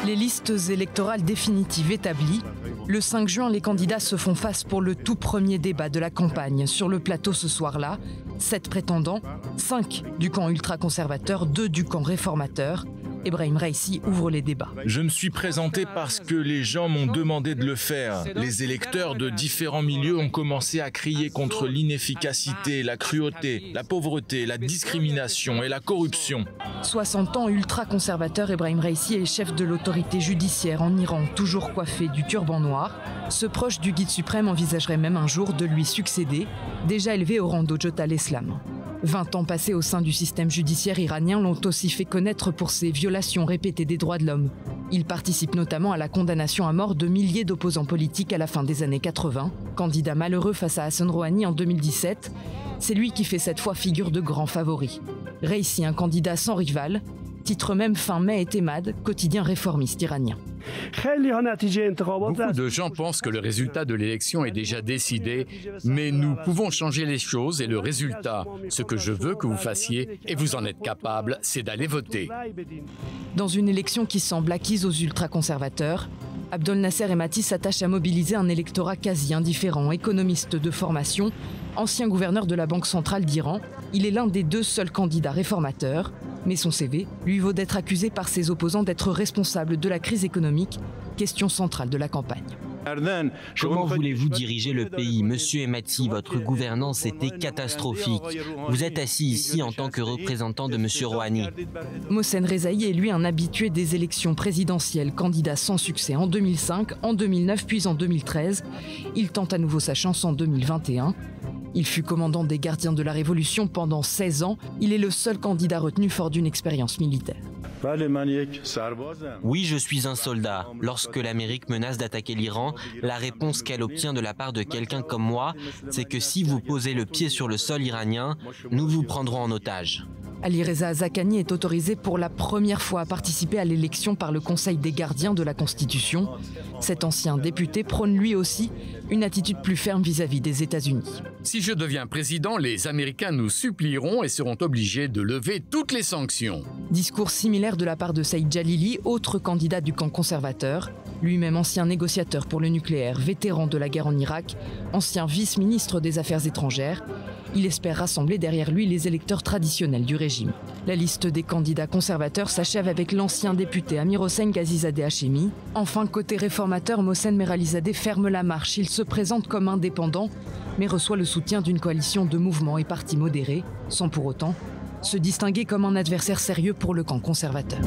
Les listes électorales définitives établies, le 5 juin, les candidats se font face pour le tout premier débat de la campagne. Sur le plateau ce soir-là, 7 prétendants, 5 du camp ultra-conservateur, 2 du camp réformateur. Ebrahim Raïssi ouvre les débats. Je me suis présenté parce que les gens m'ont demandé de le faire. Les électeurs de différents milieux ont commencé à crier contre l'inefficacité, la cruauté, la pauvreté, la discrimination et la corruption. 60 ans ultra-conservateur, Ebrahim Raïssi est chef de l'autorité judiciaire en Iran, toujours coiffé du turban noir. Ce proche du guide suprême envisagerait même un jour de lui succéder, déjà élevé au rang d'Hojat al-Islam. 20 ans passés au sein du système judiciaire iranien l'ont aussi fait connaître pour ses violations répétées des droits de l'homme. Il participe notamment à la condamnation à mort de milliers d'opposants politiques à la fin des années 80. Candidat malheureux face à Hassan Rouhani en 2017, c'est lui qui fait cette fois figure de grand favori. Raïssi, un candidat sans rival, titre même fin mai Etemad, quotidien réformiste iranien. Beaucoup de gens pensent que le résultat de l'élection est déjà décidé, mais nous pouvons changer les choses et le résultat, ce que je veux que vous fassiez, et vous en êtes capable, c'est d'aller voter. Dans une élection qui semble acquise aux ultra-conservateurs, Abdel Nasser Hemati s'attache à mobiliser un électorat quasi indifférent, économiste de formation, ancien gouverneur de la Banque centrale d'Iran. Il est l'un des 2 seuls candidats réformateurs. Mais son CV lui vaut d'être accusé par ses opposants d'être responsable de la crise économique, question centrale de la campagne. Comment voulez-vous diriger le pays, Monsieur Hemati? Votre gouvernance était catastrophique. Vous êtes assis ici en tant que représentant de Monsieur Rouhani. Mohsen Rezaï est lui un habitué des élections présidentielles, candidat sans succès en 2005, en 2009 puis en 2013. Il tente à nouveau sa chance en 2021. Il fut commandant des gardiens de la Révolution pendant 16 ans. Il est le seul candidat retenu fort d'une expérience militaire. Oui, je suis un soldat. Lorsque l'Amérique menace d'attaquer l'Iran, la réponse qu'elle obtient de la part de quelqu'un comme moi, c'est que si vous posez le pied sur le sol iranien, nous vous prendrons en otage. Ali Reza Zakani est autorisé pour la première fois à participer à l'élection par le Conseil des gardiens de la Constitution. Cet ancien député prône lui aussi une attitude plus ferme vis-à-vis des États-Unis. Si je deviens président, les Américains nous supplieront et seront obligés de lever toutes les sanctions. Discours similaire de la part de Saïd Jalili, autre candidat du camp conservateur, lui-même ancien négociateur pour le nucléaire, vétéran de la guerre en Irak, ancien vice-ministre des Affaires étrangères. Il espère rassembler derrière lui les électeurs traditionnels du régime. La liste des candidats conservateurs s'achève avec l'ancien député Amir Hossein Ghazizadeh Hachemi. Enfin, côté réformateur, Mohsen Meralizadeh ferme la marche. Il se présente comme indépendant, mais reçoit le soutien d'une coalition de mouvements et partis modérés, sans pour autant se distinguer comme un adversaire sérieux pour le camp conservateur.